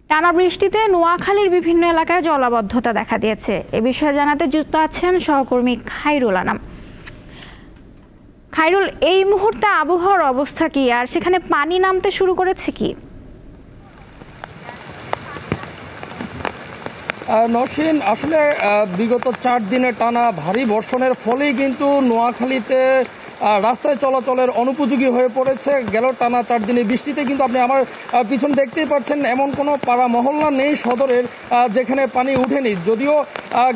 টানা বৃষ্টিতে নোয়াখালীর বিভিন্ন এলাকায় জলাবদ্ধতা দেখা দিয়েছে। এ বিষয়ে জানাতে যুক্ত আছেন সহকর্মী খায়রুল আনাম। খায়রুল, এই মুহূর্তে আবহাওয়ার অবস্থা কি, আর সেখানে পানি নামতে শুরু করেছে কি? নওশীন, আসলে বিগত 4 দিনের টানা ভারী বর্ষণের ফলেই কিন্তু নোয়াখালীতে রাস্তায় চলাচলের অনুপযোগী হয়ে পড়েছে। গেল টানা 4 দিনের বৃষ্টিতে কিন্তু আপনি আমার পিছন দেখতেই পাচ্ছেন, এমন কোনো পাড়া মহল্লা নেই সদরের যেখানে পানি উঠেনি। যদিও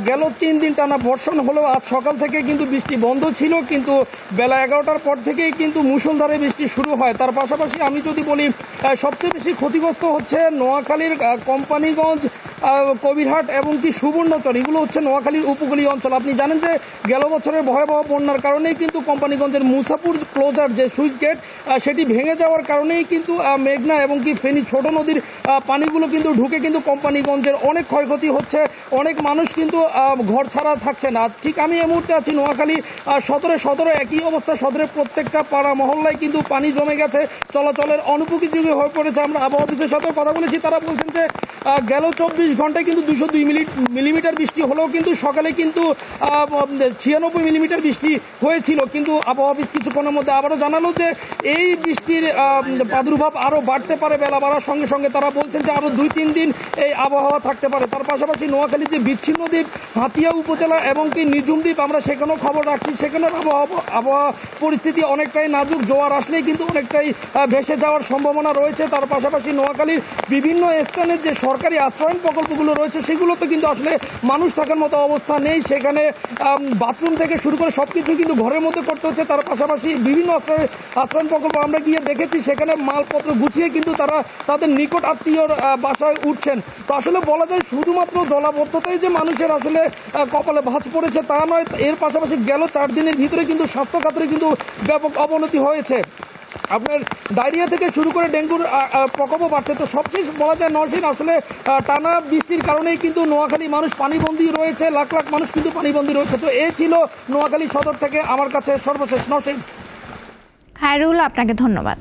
গেল 3 দিন টানা বর্ষণ হলেও আজ সকাল থেকে কিন্তু বৃষ্টি বন্ধ ছিল, কিন্তু বেলা 11টার পর থেকেই কিন্তু মুষলধারে বৃষ্টি শুরু হয়। তার পাশাপাশি আমি যদি বলি, সবচেয়ে বেশি ক্ষতিগ্রস্ত হচ্ছে নোয়াখালীর কোম্পানিগঞ্জ, কবিরহাট এবং কি সুবর্ণচর। এগুলো হচ্ছে নোয়াখালীর উপকূলীয় অঞ্চল। আপনি জানেন যে গেল বছরের ভয়াবহ বন্যার কারণেই কিন্তু কোম্পানিগঞ্জের মুসাপুর ক্লোজার যে সুইচ গেট সেটি ভেঙে যাওয়ার কারণেই কিন্তু মেঘনা এবং কি ফেনী ছোট নদীর পানিগুলো কিন্তু ঢুকে কিন্তু কোম্পানিগঞ্জের অনেক ক্ষয়ক্ষতি হচ্ছে, অনেক মানুষ কিন্তু ঘর ছাড়া থাকছে না। ঠিক আমি এই মুহূর্তে আছি নোয়াখালী সদরে একই অবস্থা। সদরের প্রত্যেকটা পাড়া মহল্লায় কিন্তু পানি জমে গেছে, চলাচলের অনুপযোগী হয়ে পড়েছে। আমরা আবহাওয়া অফিসের সাথে কথা বলেছি, তারা বলছেন যে গেল 24 ঘন্টায় কিন্তু 202 মিলিমিটার বৃষ্টি হলেও কিন্তু সকালে কিন্তু 96 মিলিমিটার বৃষ্টি হয়েছিল। কিন্তু আবহাওয়া অফিস কিছুক্ষণের মধ্যে আবারও জানালো যে এই বৃষ্টির প্রাদুর্ভাব আরও বাড়তে পারে। বেলা বাড়ার সঙ্গে সঙ্গে তারা বলছেন যে আরও 2-3 দিন এই আবহাওয়া থাকতে পারে। তার পাশাপাশি নোয়াখালী যে বিচ্ছিন্ন দ্বীপ হাতিয়া উপজেলা এবং কি নিঝুম দ্বীপ, আমরা সেখানেও খবর রাখছি, সেখানের আবহাওয়া পরিস্থিতি অনেকটাই নাজুক। জোয়ার আসলেই কিন্তু অনেকটাই ভেসে যাওয়ার সম্ভাবনা রয়েছে। তার পাশাপাশি নোয়াখালীর বিভিন্ন স্থানে যে সরকারি আশ্রয়ন প্রকল্পগুলো রয়েছে সেগুলোতে কিন্তু আসলে মানুষ থাকার মতো অবস্থা নেই। সেখানে বাথরুম থেকে শুরু করে সবকিছু কিন্তু ঘরের মধ্যে করতে হচ্ছে। তার পাশাপাশি বিভিন্ন আশ্রয়ন প্রকল্প আমরা গিয়ে দেখেছি, সেখানে মালপত্র গুছিয়ে কিন্তু তারা তাদের নিকট আত্মীয়র বাসায় উঠছেন। তো আসলে বলা যায় শুধুমাত্র জলাবদ্ধতাই যে মানুষের আসলে কপালে ভাঁজ পড়েছে তা নয়, এর পাশাপাশি গেল 4 দিনের ভিতরে কিন্তু স্বাস্থ্য খাতের কিন্তু ব্যাপক অবনতি হয়েছে। আপনার ডায়রিয়া থেকে শুরু করে ডেঙ্গুর প্রকোপও বাড়ছে। তো সবশেষ বলা যায় নওশীন, আসলে টানা বৃষ্টির কারণেই কিন্তু নোয়াখালী মানুষ পানিবন্দী রয়েছে, লাখ লাখ মানুষ কিন্তু পানিবন্দী রয়েছে। তো এই ছিল নোয়াখালী সদর থেকে আমার কাছে সর্বশেষ। নওশীন। খায়রুল, আপনাকে ধন্যবাদ।